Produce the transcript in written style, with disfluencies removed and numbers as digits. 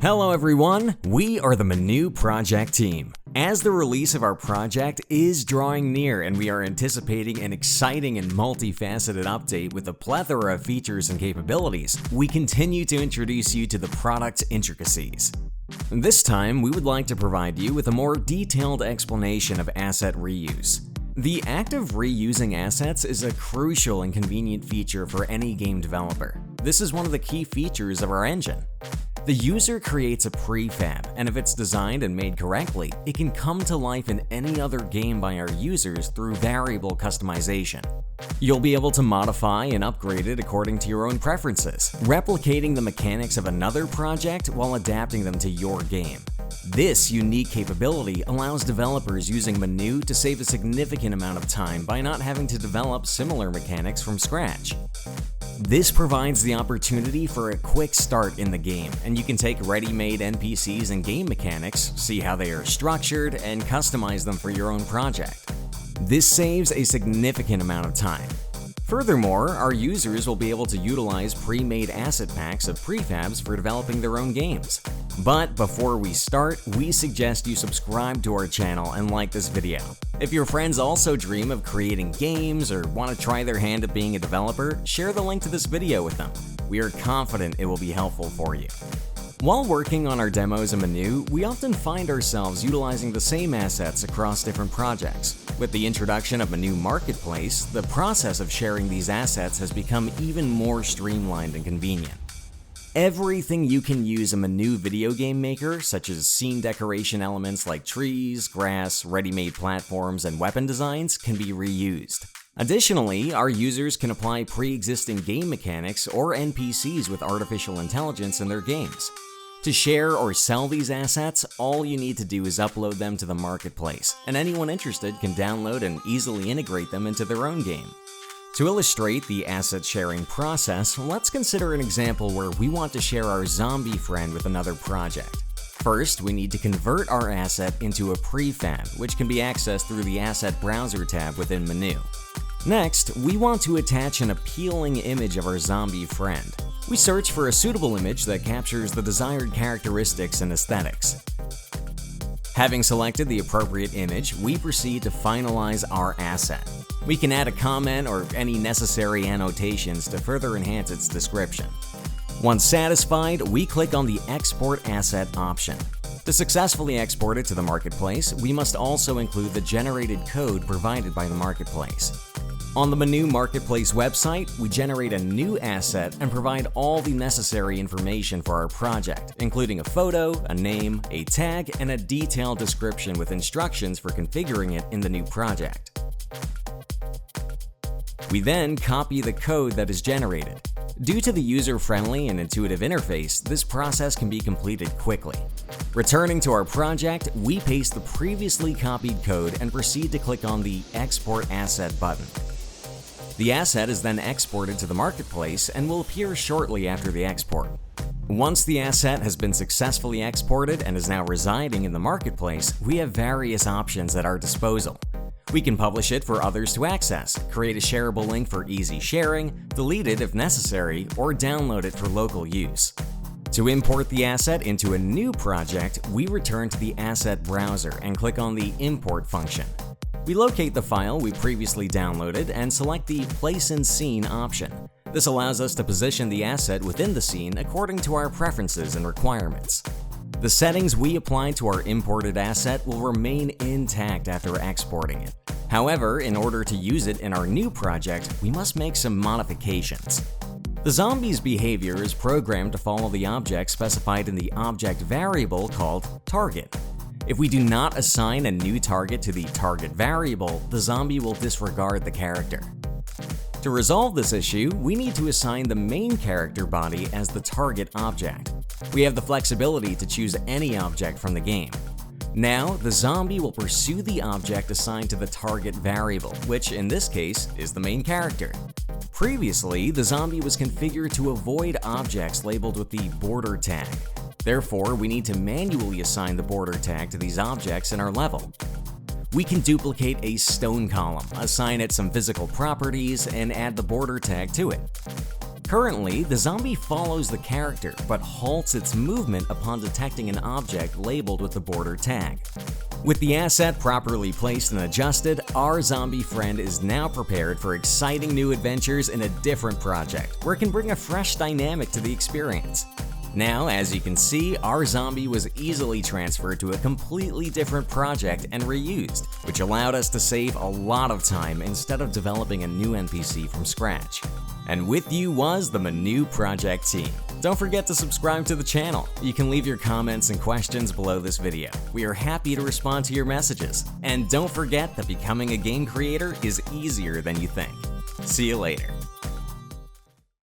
Hello everyone, we are the Manu project team. As the release of our project is drawing near and we are anticipating an exciting and multifaceted update with a plethora of features and capabilities, we continue to introduce you to the product's intricacies. This time, we would like to provide you with a more detailed explanation of asset reuse. The act of reusing assets is a crucial and convenient feature for any game developer. This is one of the key features of our engine. The user creates a prefab, and if it's designed and made correctly, it can come to life in any other game by our users through variable customization. You'll be able to modify and upgrade it according to your own preferences, replicating the mechanics of another project while adapting them to your game. This unique capability allows developers using Manu to save a significant amount of time by not having to develop similar mechanics from scratch. This provides the opportunity for a quick start in the game, and you can take ready-made NPCs and game mechanics, see how they are structured, and customize them for your own project. This saves a significant amount of time. Furthermore, our users will be able to utilize pre-made asset packs of prefabs for developing their own games. But before we start, we suggest you subscribe to our channel and like this video. If your friends also dream of creating games or want to try their hand at being a developer, share the link to this video with them. We are confident it will be helpful for you. While working on our demos in Manu, we often find ourselves utilizing the same assets across different projects. With the introduction of Manu Marketplace, the process of sharing these assets has become even more streamlined and convenient. Everything you can use a Manu video game maker, such as scene decoration elements like trees, grass, ready-made platforms, and weapon designs, can be reused. Additionally, our users can apply pre-existing game mechanics or NPCs with artificial intelligence in their games. To share or sell these assets, all you need to do is upload them to the marketplace, and anyone interested can download and easily integrate them into their own game. To illustrate the asset sharing process, let's consider an example where we want to share our zombie friend with another project. First, we need to convert our asset into a prefab, which can be accessed through the Asset Browser tab within Manu. Next, we want to attach an appealing image of our zombie friend. We search for a suitable image that captures the desired characteristics and aesthetics. Having selected the appropriate image, we proceed to finalize our asset. We can add a comment or any necessary annotations to further enhance its description. Once satisfied, we click on the Export Asset option. To successfully export it to the marketplace, we must also include the generated code provided by the marketplace. On the Manu Marketplace website, we generate a new asset and provide all the necessary information for our project, including a photo, a name, a tag, and a detailed description with instructions for configuring it in the new project. We then copy the code that is generated. Due to the user-friendly and intuitive interface, this process can be completed quickly. Returning to our project, we paste the previously copied code and proceed to click on the Export Asset button. The asset is then exported to the marketplace and will appear shortly after the export. Once the asset has been successfully exported and is now residing in the marketplace, we have various options at our disposal. We can publish it for others to access, create a shareable link for easy sharing, delete it if necessary, or download it for local use. To import the asset into a new project, we return to the Asset Browser and click on the Import function. We locate the file we previously downloaded and select the Place in Scene option. This allows us to position the asset within the scene according to our preferences and requirements. The settings we apply to our imported asset will remain intact after exporting it. However, in order to use it in our new project, we must make some modifications. The zombie's behavior is programmed to follow the object specified in the object variable called target. If we do not assign a new target to the target variable, the zombie will disregard the character. To resolve this issue, we need to assign the main character body as the target object. We have the flexibility to choose any object from the game. Now, the zombie will pursue the object assigned to the target variable, which in this case is the main character. Previously, the zombie was configured to avoid objects labeled with the border tag. Therefore, we need to manually assign the border tag to these objects in our level. We can duplicate a stone column, assign it some physical properties, and add the border tag to it. Currently, the zombie follows the character, but halts its movement upon detecting an object labeled with the border tag. With the asset properly placed and adjusted, our zombie friend is now prepared for exciting new adventures in a different project, where it can bring a fresh dynamic to the experience. Now, as you can see, our zombie was easily transferred to a completely different project and reused, which allowed us to save a lot of time instead of developing a new NPC from scratch. And with you was the Manu project team. Don't forget to subscribe to the channel. You can leave your comments and questions below this video. We are happy to respond to your messages. And don't forget that becoming a game creator is easier than you think. See you later.